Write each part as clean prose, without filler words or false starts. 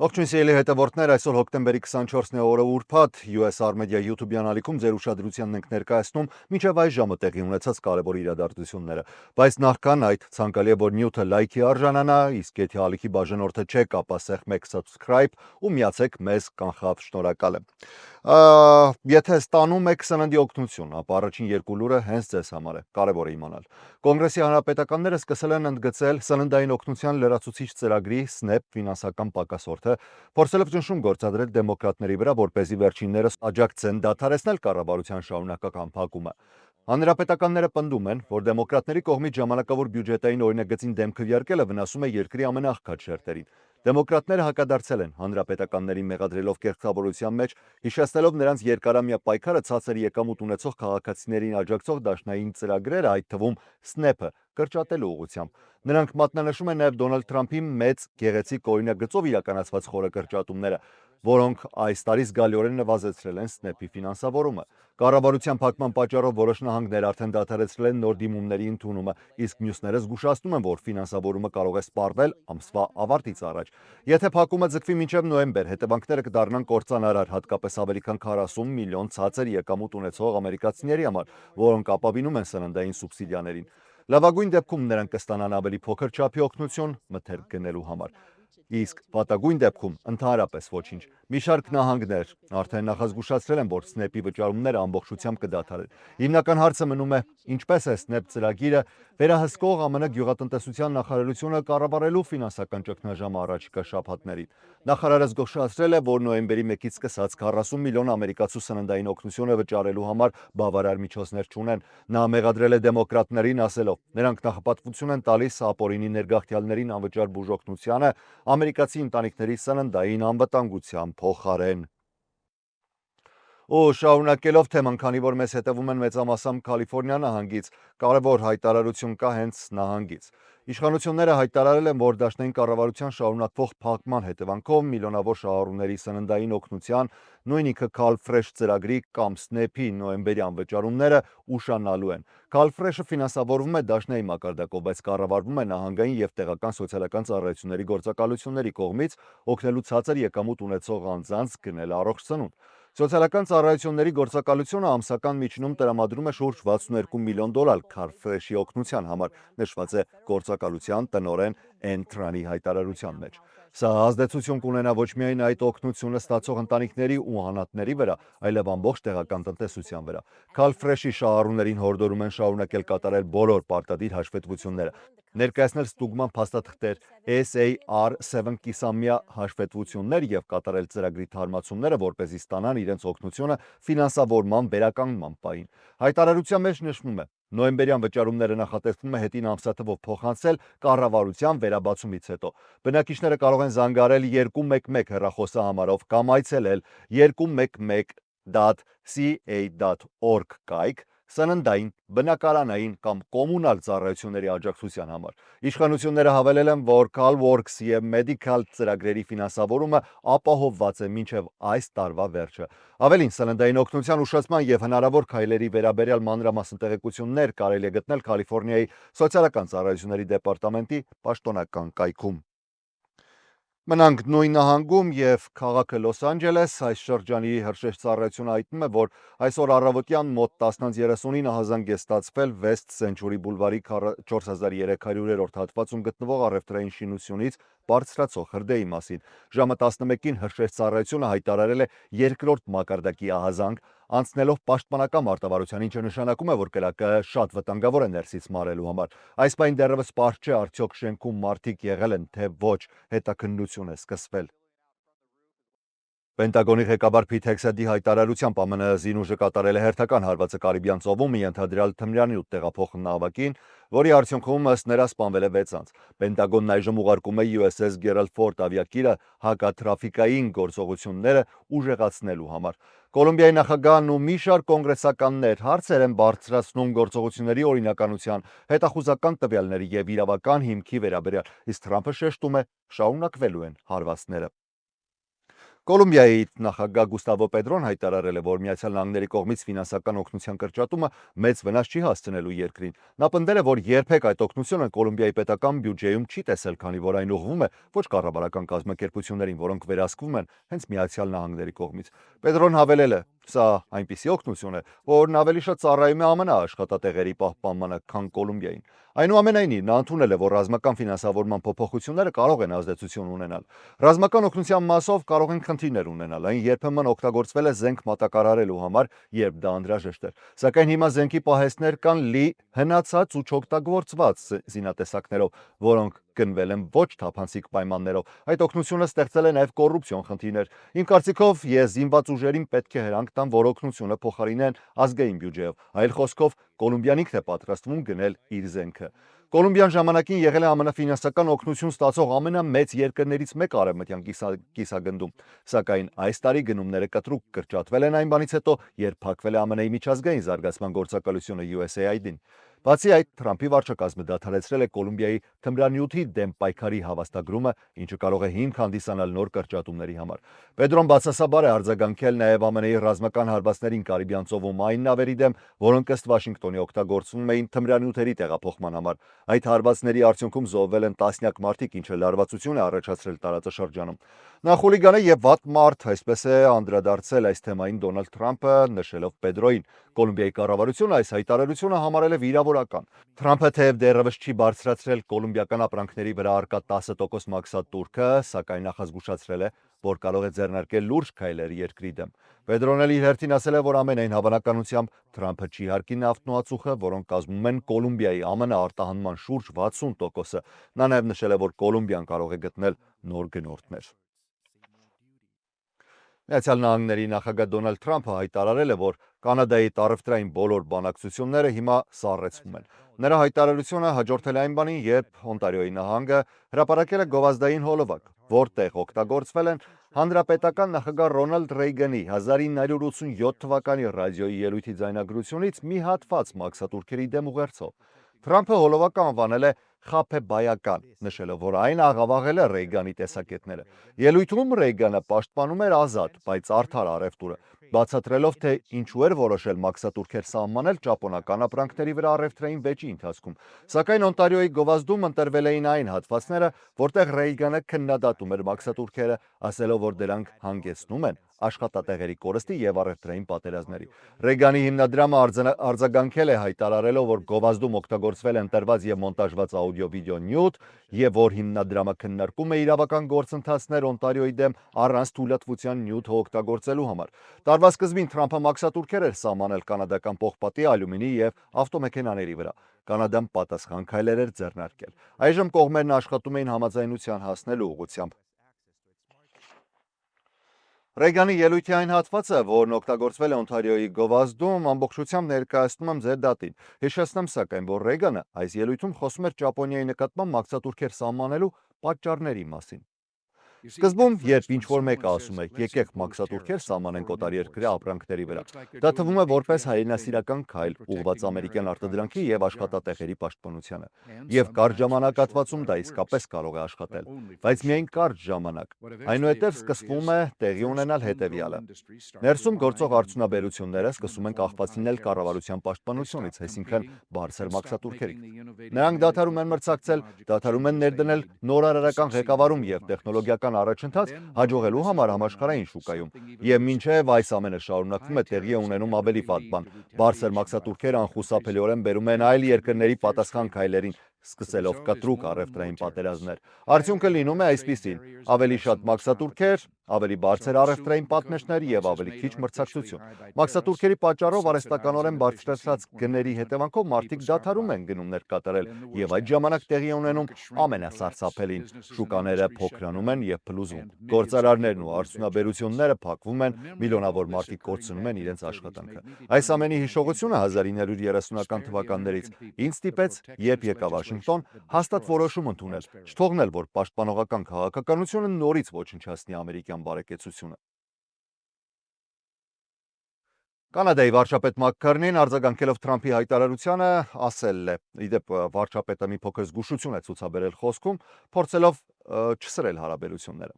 Ողջույն սիրելի հետևորդներ, այսօր հոկտեմբերի 24-ն է օրը ուրբաթ, USR Media YouTube-յան ալիքում ձեր ուշադրությանն ենք ներկայացնում մինչև այս ժամը տեղի ունեցած կարևոր իրադարձությունները։ Բայց նախքան այդ ցանկալի է որ նյութը լայքի արժանանա, իսկ եթե ալիքի բաժանորդը չեք, ապա սեղմեք subscribe ու միացեք մեզ, կանխավ շնորհակալ եմ։ Եթե ստանում եք սննդի օգնություն, ապա առաջին երկու լուրը հենց ձեզ համար է, կարևոր է իմանալ։ Կոնգրեսի հանրապետականները սկսել են ընդգծել սննդային օգնության լրացուցիչ ծրագրի SNAP ֆինանսական պակասորդը, փորձելով ճնշում գործադրել դեմոկրատների վրա, որպեսզի վերջիններս աջակցեն դադարեցնել կառավարության շարունակական փակումը։ Հանրապետականները պնդում են, որ դեմոկրատների կողմից ժամանակավոր բյուջետային օրինագծին դեմ քվեարկելը վնասում է երկրի ամենաղքատ շերտերին։ Դեմոկրատները հակադարձել են հանրապետականներին մեղադրելով կեղծավորության մեջ, հիշեցնելով նրանց երկարամյա պայքարը ցածր եկամուտ ունեցող քաղաքացիներին աջակցող դաշնային ծրագրերը, այդ թվում SNAP-ը, կրճատելու ուղղությամբ։ Նրանք մատնանշում են նաև Դոնալդ Թրամփի մեծ գեղեցիկ օրինագծով իրականացված խորը կրճատումները, որոնք այս տարի զգալիորեն նվազեցրել են SNAP-ի ֆինանսավորումը։ Կառավարության փակման պատճառով որոշ նահանգներ արդեն դադարեցրել են նոր դիմումների ընդունումը, իսկ մյուսները զգուշացնում են, որ ֆինանսավորումը կարող է սպառվել ամսվա ավարտից առաջ։ Եթե փակումը ձգվի մինչև նոյեմբեր, հետևանքները կդառնան կործանարար, հատկապես ավելի քան 40 միլիոն ցածր եկամուտ ունեցող ամերիկացիների համար, որոնք ապավինում են սննդային սուբսիդիաներին։ Լավագույն դեպքում նրանք կստանան ավելի փոքր չափի օգնություն մթերք գնելու համար, իսկ վատագույն դեպքում ընդհանրապես ոչինչ։ Մի շարք նահանգներ արդեն նախազգուշացրել են, որ SNAP-ի վճարումները ամբողջությամբ կդադարեն։ Հիմնական հարցը մնում է, ինչպես է SNAP ծրագիրը վերահսկող ԱՄՆ գյուղատնտեսության նախարարությունը կառավարելու ֆինանսական ճգնաժամը առաջիկա շաբաթներին։ Նախարարը զգուշացրել է, որ նոյեմբերի 1-ից սկսած 40 միլիոն ամերիկացու սննդային օգնությունը վճարելու համար բավարար միջոցներ չունեն։ Նա մեղադրել է դեմոկրատներին ասելով. նրանք նախապատվություն են տալիս ապօրինի ներգաղթյալներին անվճար բուժօգնությանը ամերիկացի ընտանիքների սննդային անվտանգության փոխարեն։ Ու շարունակելով թեման, քանի որ մեզ հետևում են մեծամասամբ Կալիֆոռնիա նահանգից, կարևոր հայտարարություն կա հենց նահանգից։ Իշխանությունները հայտարարել են, որ դաշնային կառավարության շարունակվող փակման հետևանքով միլիոնավոր շահառուների սննդային օգնության, նույն ինքը CalFresh ծրագրի կամ SNAP-ի նոյեմբերյան վճարումները ուշանալու են։ CalFresh-ը ֆինանսավորվում է դաշնային մակարդակով, բայց կառավարվում է նահանգային եւ տեղական սոցիալական ծառայությունների գործակալությունների կողմից, օգնելու ցածր եկամուտ ունեցող անձանց գնել առողջ սնունդ։ Սոցիալական ծառայությունների գործակալությունը ամսական միջինում տրամադրում է շուրջ 62 միլիոն դոլար CalFresh-ի օգնության համար, նշված է գործակալության տնօրեն Էն Թրանի հայտարարության մեջ։ Սա ազդեցություն կունենա ոչ միայն այդ օգնությունը ստացող ընտանիքների ու անհատների վրա, այլև ամբողջ տեղական տնտեսության վրա։ CalFresh-ի շահառուներին հորդորում են շարունակել կատարել բոլոր պարտադիր հաշվետվությունները, ներկայացնել ստուգման փաստաթղթեր, SAR-7 կիսամյա հաշվետվություններ եւ կատարել ծրագրի թարմացումները, որպեսզի ստանան իրենց օգնությունը ֆինանսավորման վերականգնման պահին։ Հայտարարության մեջ նշվում է. նոյեմբերյան վճարումները նախատեսվում է հետին ամսաթվով փոխանցել կառավարության վերաբացումից հետո։ Բնակիչները կարող են զանգարել 211 հեռախոսահամարով կամ այցելել 211.ca.org կայք սննդային, բնակարանային կամ կոմունալ ծառայությունների աջակցության համար։ Իշխանությունները հավելել են, որ CalWorks եւ Medical ծրագրերի ֆինանսավորումը ապահովված է մինչև այս տարվա վերջը։ Ավելին, սննդային օգնության ուշացման եւ հնարավոր քայլերի վերաբերյալ մանրամասն տեղեկություններ կարելի է գտնել Կալիֆոռնիայի սոցիալական ծառայությունների դեպարտամենտի պաշտոնական կայքում։ Մնանք նույն նահանգում եւ քաղաքը Լոս Անջելես, այս շրջանի հրշեջ ծառայությունը հայտնում է, որ այսօր առավոտյան մոտ 10:30-ին ահազանգ է ստացվել West Century բուլվարի 4300-րդ հատվածում գտնվող առևտրային շինությունից բարձրացող հրդեհի մասին։ Ժամը 11-ին հրշեջ ծառայությունը հայտարարել է երկրորդ մակարդակի ահազանգ, անցնելով պաշտպանական մարտավարության, ինչը նշանակում է, որ կրակը շատ վտանգավոր է ներսից մարելու համար։ Այս պահին դեռևս պարզ չէ, արդյոք շենքում մարդիկ եղել են, թե ոչ, հետաքննություն է սկսվել։ Պենտագոնի ղեկավար Փիթ Հեքսեթի հայտարարությամբ ԱՄՆ զինուժը կատարել է հերթական հարվածը Կարիբյան ծովում, ենթադրյալ թմրանյութ տեղափոխ նավակին, որի արդյունքում ըստ նրա սպանվել է 6 անձ։ Պենտագոնն այժմ ուղարկում է USS Gerald Ford ավիակիրը հակատրաֆիկային գործողությունները ուժեղացնելու համար։ Կոլումբիայի նախագահն ու մի շարք կոնգրեսականներ հարցեր են բարձրացնում գործողությունների օրինականության, հետախուզական տվյալների եւ իրավական հիմքի վերաբերյալ, իսկ Թրամփը շեշտում է՝ շարունակվելու են հարվածները։ Կոլումբիայի նախագահ Գուստավո Պետրոն հայտարարել է, որ Միացյալ Նահանգների կողմից ֆինանսական օգնության կրճատումը մեծ վնաս չի հասցնելու երկրին։ Նա պնդել է, որ երբեք այդ օգնությունը Կոլումբիայի պետական բյուջեում չի տեսել, քանի որ այն ուղղվում է ոչ կառավարական կազմակերպություններին, որոնք վերահսկվում են հենց Միացյալ Նահանգների կողմից։ Պետրոն հավելել է. Սա այնպիսի օգնություն է, որն ավելի շատ ծառայում է ԱՄՆ աշխատատեղերի պահպանմանը, քան Կոլումբիային։ Այնուամենայնիվ, նա ընդունել է, որ ռազմական ֆինանսավորման փոփոխությունները կարող են ազդեցություն ունենալ։ Ռազմական օգնության մասով կարող են խնդիրներ ունենալ, այն երբեմն օգտագործվել է զենք մատակարարելու համար, երբ դա անհրաժեշտ էր։ Սակայն հիմա զենքի պահեստներ կան լի հնացած ու չօգտագործված զինատեսակներով, որոնք գնվել են ոչ թափանցիկ պայմաններով։ Այդ օգնությունը ստեղծել է նաև կոռուպցիոն խնդիրներ։ Իմ կարծիքով, ես զինված ուժերին պետք է հրանք տամ, որ օգնությունը փոխարինեն ազգային բյուջեով։ Այլ խոսքով, Կոլումբիան ինքն է պատրաստվում գնել իր զենքը։ Կոլումբիան ժամանակին եղել է ԱՄՆ ֆինանսական օգնություն ստացող ամենամեծ երկրներից մեկը արևմտյան կիսագնդում, սակայն այս տարի գնումները կտրուկ կրճատվել են այն բանից հետո, երբ փակվել է ԱՄՆ-ի միջազգային զարգացման գործակալությունը USAID-ին։ Բացի այդ, Թրամփի վարչակազմը դադարեցրել է Կոլումբիայի թմրանյութի դեմ պայքարի հավաստագրումը, ինչը կարող է հիմք հանդիսանալ նոր կրճատումների համար։ Պետրոն բացասաբար է արձագանքել նաև ԱՄՆ-ի ռազմական հարվածներին Կարիբյան ծովում այն նավերի դեմ, որոնք ըստ Վաշինգտոնի օգտագործվում էին թմրանյութերի տեղափոխման համար։ Այդ հարվածների արդյունքում զոհվել են տասնյակ մարդիկ, ինչը լարվածություն է առաջացրել տարածաշրջանում։ Նա խուլիգան է եւ վատ մարդ, այսպես է անդրադարձել այս թեմային Դոնալդ Թրամփը, նշելով Պետրոյին։ Կոլումբիայի կառավարությունը այս հայտարարությունը համարել է վիրավորական։ Թրամփը թեև դեռևս չի բարձրացրել կոլումբիական ապրանքների վրա առկա 10% մաքսատուրքը, սակայն նախազգուշացրել է, որ կարող է ձեռնարկել լուրջ քայլեր երկրի դեմ։ Պետրոն էլ իր հերթին ասել է, որ ամենայն հավանականությամբ Թրամփը չի հարկի նավթն ու ածուխը, որոնք կազմում են Կոլումբիայի ԱՄՆ արտահանման շուրջ 60%-ը։ Նա նաև նշել է, որ Կոլումբիան կարող է գտնել նոր գնորդներ։ Միացյալ Նահանգների նախագահ Դոնալդ Թրամփը հայտարարել է, որ Կանադայի տառևտրային բոլոր բանակցությունները հիմա սառեցվում են։ Նրա հայտարարությունը հաջորդել է այն բանին, երբ Օնտարիոյի նահանգը հրապարակել է գովազդային հոլովակ, որտեղ օգտագործվել են հանրապետական նախագահ Ռոնալդ Ռեյգանի 1987 թվականի ռադիոյի ելույթի ձայնագրությունից մի հատված մաքսատուրքերի դեմ ուղերձով։ Թրամփը հոլովակը անվանել է խաբեբայական, նշելով, որ այն աղավաղել է Ռեյգանի տեսակետները։ Ելույթում Ռեյգանը պաշտպանում էր ազատ, բայց արդար առևտուրը, բացատրելով, թե ինչու էր որոշել մաքսատուրքեր սահմանել ճապոնական ապրանքների վրա առևտրային վեճի ընթացքում։ Սակայն Օնտարիոյի գովազդում ընտրվել էին այն հատվածները, որտեղ Ռեյգանը քննադատում էր մաքսատուրքերը, ասելով, որ դրանք հանգեցնում են աշխատատեղերի կորստի եւ առևտրային պատերազմների։ Ռեյգանի հիմնադրամը արձագանքել է հայտարարելով, որ գովազդում օգտագործվել է ընտրված եւ մոնտաժված աուդիո-վիդեո նյութ եւ որ հիմնադրամը քննարկում է իրավական գործընթացներ Օնտարիոյի դեմ առանց թույլատվության նյութը օգտագործելու համար։ Տարվա սկզբին Թրամփը մաքսատուրքեր էր սահմանել կանադական պողպատի, ալյումինի եւ ավտոմեքենաների վրա։ Կանադան պատասխան քայլեր էր ձեռնարկել։ Այժմ կողմերն աշխատում էին համաձայնության հասնելու ուղղությամբ։ Ռեյգանի ելույթի այն հատվածը, որն օգտագործվել է Օնտարիոյի գովազդում, ամբողջությամբ ներկայացնում եմ ձեր դատին։ Հիշեցնեմ սակայն, որ Ռեյգանը այս ելույթում խոսում էր Ճապոնիայի նկատմամբ մաքսատուրքեր սահմանելու պատճառների մասին։ Սկզբում, երբ ինչ-որ մեկը ասում է, եկեք մաքսատուրքեր սահմանենք օտարերկրյա ապրանքների վրա, դա թվում է որպես հայրենասիրական քայլ ուղղված ամերիկյան արտադրանքի եւ աշխատատեղերի պաշտպանությանը։ Եվ կարճ ժամանակահատվածում դա իսկապես կարող է աշխատել, բայց միայն կարճ ժամանակ։ Այնուհետև սկսվում է տեղի ունենալ հետևյալը։ Ներսում գործող արդյունաբերությունները սկսում են կախված լինել կառավարության պաշտպանությունից, այսինքն բարձր մաքսատուրքերից։ Նրանք դադարում են մրցակցել, դադարում են ներդնել նորարարական ղեկավարում եւ տեխնոլոգիական առաջընթաց հաջողելու համար համաշխարհային շուկայում։ Եվ մինչև այս ամենը շարունակվում է, տեղի է ունենում ավելի վատ բան։ Բարձր մաքսատուրքերը անխուսափելիորեն բերում են այլ երկրների պատասխան քայլերին, սկսելով կտրուկ առևտրային պատերազմներ։ Արդյունքը լինում է այսպիսին. ավելի շատ մաքսատուրքեր, ավելի բարձր առևտրային պատնեշներ եւ ավելի քիչ մրցակցություն։ Մաքսատուրքերի պատճառով արհեստականորեն բարձրացած գների հետևանքով մարդիկ դադարում են գնումներ կատարել եւ այդ ժամանակ տեղի է ունենում ամենասարսափելին։ Շուկաները փոքրանում են եւ փլուզվում։ Գործարարներն ու արդյունաբերությունները փակվում են, միլիոնավոր մարդիկ կորցնում են իրենց աշխատանքը։ Այս ամենի հիշողությունը 1930-ական թվականներից ինձ ստիպեց, երբ եկա Վաշինգտոն, հաստատ որոշում ընդունել, չթողնել, որ պաշտպանողական քաղաքականությունը նորից ոչնչացնի ամերիկյան բարեկեցությունը։ Կանադայի վարչապետ Մակ Քարնին արձագանքելով Թրամփի հայտարարությանը ասել է. իդեպ վարչապետը մի փոքր զգուշություն է ցուցաբերել խոսքում, փորձելով չսրել հարաբերությունները։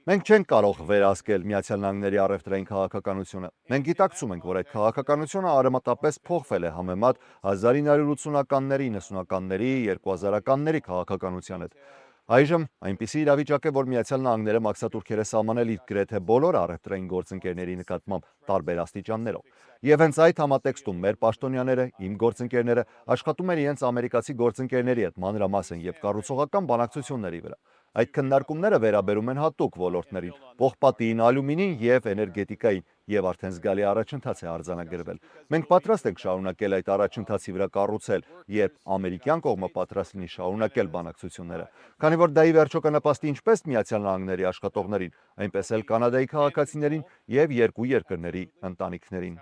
Մենք չենք կարող վերահսկել Միացյալ Նահանգների առևտրային քաղաքականությունը։ Մենք գիտակցում ենք, որ այդ քաղաքականությունը արմատապես փոխվել է համեմատ 1980-ականների, 90-ականների, 2000-ականների քաղաքականության հետ։ Այժմ այնպիսի իրավիճակ է, որ Միացյալ Նահանգները մաքսատուրքեր է սահմանել իր գրեթե բոլոր առևտրային գործընկերների նկատմամբ տարբեր աստիճաններով։ Եվ հենց այդ համատեքստում մեր պաշտոնյաները, իմ գործընկերները աշխատում են իրենց ամերիկացի գործընկերների հետ մանրամասն եւ կառուցողական բանակցությունների վրա։ Այդ քննարկումները վերաբերում են հատուկ ոլորտներին՝ պողպատին, ալյումինին եւ էներգետիկային, եւ արդեն զգալի առաջընթաց է արձանագրվել։ Մենք պատրաստ ենք շարունակել այդ առաջընթացի վրա կառուցել, երբ ամերիկյան կողմը պատրաստ լինի շարունակել բանակցությունները, քանի որ դա ի վերջո կնպաստի ինչպես Միացյալ Նահանգների աշխատողներին, այնպես էլ Կանադայի քաղաքացիներին եւ երկու երկրների ընտանիքներին։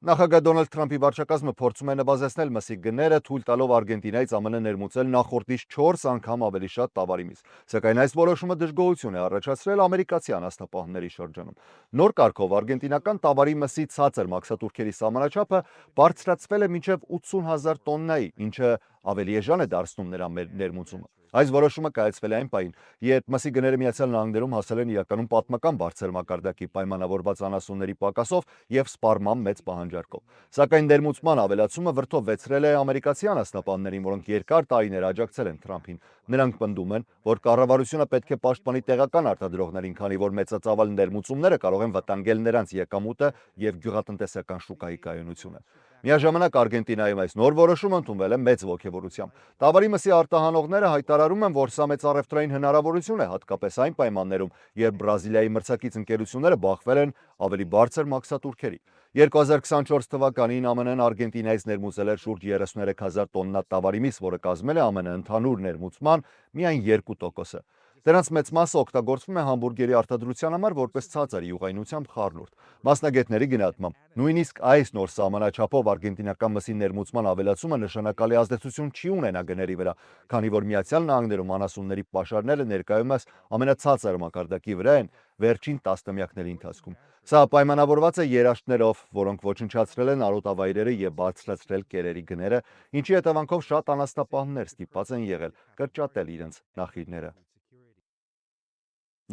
Նախագահ Դոնալդ Թրամփի վարչակազմը փորձում է նվազեցնել մսի գները, թույլ տալով Արգենտինայից ԱՄՆ ներմուծել նախորդից 4 անգամ ավելի շատ տավարի միս։ Սակայն այս որոշումը դժգոհություն է առաջացրել ամերիկացի անասնապահների շրջանում։ Նոր կարգով արգենտինական տավարի մսի ցածր մաքսատուրքերի սահմանաչափը բարձրացվել է մինչև 80,000 տոննայի, ինչը ավելի էժան է դարձնում նրա ներմուծումը։ Այս որոշումը կայացվել է այն պահին, երբ մսի գները Միացյալ Նահանգներում հասել են իրականում պատմական բարձր մակարդակի պայմանավորված անասունների պակասով եւ սպառման մեծ պահանջարկով։ Սակայն ներմուծման ավելացումը վրդովվեցրել է ամերիկացի անասնապահներին, որոնք երկար տարիներ աջակցել են Թրամփին։ Նրանք պնդում են, որ կառավարությունը պետք է պաշտպանի տեղական արտադրողներին, քանի որ մեծածավալ ներմուծումները կարող են վտանգել նրանց եկամուտը եւ գյուղատնտեսական շուկայի կայունությունը։ Միաժամանակ Արգենտինայում այս նոր որոշումը ընդունվել է մեծ ոգևորությամբ։ Տավարի մսի արտահանողները հայտարարում են, որ սա մեծ առևտրային հնարավորություն է, հատկապես այն պայմաններում, երբ Բրազիլիայի մրցակից ընկերությունները բախվել են ավելի բարձր մաքսատուրքերի։ 2024 թվականին ԱՄՆ-ն Արգենտինայից ներմուծել էր շուրջ 33,000 տոննա տավարի միս, որը կազմել է ԱՄՆ ընդհանուր ներմուծման միայն 2%-ը։ Դրանց մեծ մասը օգտագործվում է համբուրգերի արտադրության համար որպես ցածր յուղայնությամբ խառնուրդ։ Մասնագետների գնահատմամբ, նույնիսկ այս նոր սահմանաչափով արգենտինական մսի ներմուծման ավելացումը նշանակալի ազդեցություն չի ունենա գների վրա, քանի որ Միացյալ Նահանգներում անասունների պաշարները ներկայումս ամենացածր մակարդակի վրա են վերջին տասնամյակների ընթացքում։ Սա պայմանավորված է երաշտներով, որոնք ոչնչացրել են արոտավայրերը եւ բարձրացրել կերերի գները, ինչի հետևանքով շատ անասնապահներ ստիպված են եղել կրճատել իրենց նախիրները։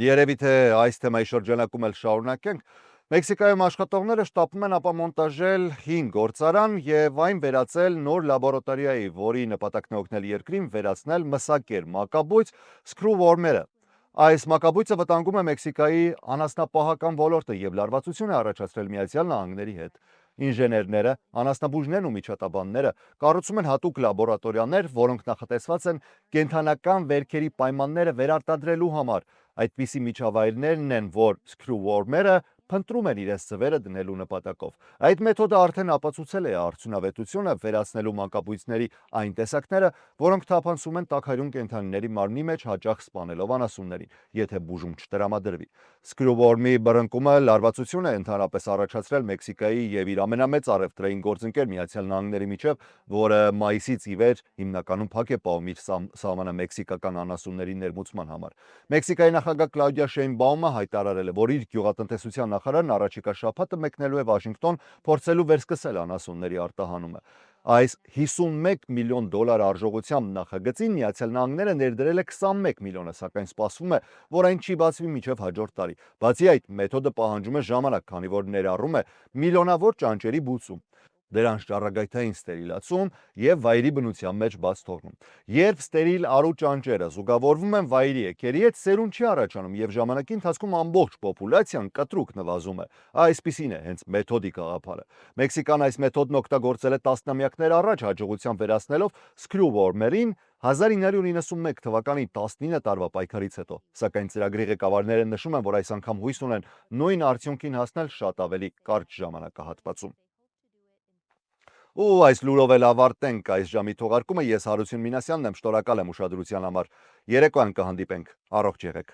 Երևի թե այս թեմայի շրջանակում էլ շարունակենք։ Մեքսիկայում աշխատողները շտապում են ապամոնտաժել 5 գործարան եւ այն վերածել նոր լաբորատորիայի, որի նպատակն է օգնել երկրին վերացնել մսակեր մակաբույծ screw-worm-երը։ Այս մակաբույծը վտանգում է Մեքսիկայի անասնապահական ոլորտը եւ լարվածություն է առաջացրել Միացյալ Նահանգների հետ։ Ինժեներները, անասնաբուժներն ու միջատաբանները կառուցում են հատուկ լաբորատորիաներ, որոնք նախատեսված են կենդանական վերքերի պայմանները վերարտադրելու համար։ Այդպիսի միջավայրներն են, որ screw-worm-երը փնտրում են իրենց ձվերը դնելու նպատակով։ Այդ մեթոդը արդեն ապացուցել է արդյունավետությունը վերացնելու մակաբույծների այն տեսակները, որոնք թափանցում են տաքարյուն կենդանիների մարմնի մեջ հաճախ սպանելով անասուններին, եթե բուժում չտրամադրվի։ Screw-worm-ի բռնկումը լարվածություն է ընդհանրապես առաջացրել Մեքսիկայի եւ իր ամենամեծ առևտրային գործընկեր Միացյալ Նահանգների միջև, որը մայիսից ի վեր հիմնականում փակ է պահում իր սահմանը մեքսիկական անասունների ներմուծման համար։ Մեքսիկայի նախագահ Կլաուդիա Շեյնբաումը հայտարարել է, որ իր գյուղատնտեսության նախարարն առաջիկա շաբաթը մեկնելու է Վաշինգտոն փորձելու վերսկսել անասունների արտահանումը։ Այս 51 միլիոն դոլար արժողությամբ նախագծին Միացյալ Նահանգները ներդրել է 21 միլիոնը, սակայն սպասվում է, որ այն չի բացվի մինչև հաջորդ տարի։ Բացի այդ, մեթոդը պահանջում է ժամանակ, քանի որ ներառում է միլիոնավոր ճանճերի բուծում, դրանց ճառագայթային ստերիլացում եւ վայրի բնության մեջ բաց թողնում։ Երբ ստերիլ արու ճանճերը զուգավորվում են վայրի էգերի հետ, սերունդ չի առաջանում եւ ժամանակի ընթացքում ամբողջ պոպուլյացիան կտրուկ նվազում է։ Այսպիսին է հենց մեթոդի գաղափարը։ Մեքսիկան այս մեթոդն օգտագործել է տասնամյակներ առաջ հաջողությամբ վերացնելով screw-worm-երին 1991 թվականի 19 տարվա պայքարից հետո, սակայն ծրագրի ղեկավարները նշում են, որ այս անգամ հույս ունեն նույն արդյունքին հասնել շատ ավելի կարճ ժամանակահատվածում։ Ու այս լուրով էլ ավարտենք այս ժամի թողարկումը, ես Հարություն Մինասյանն եմ, շնորհակալ եմ ուշադրության համար։ Երեկոյան կհանդիպենք, առողջ եղեք։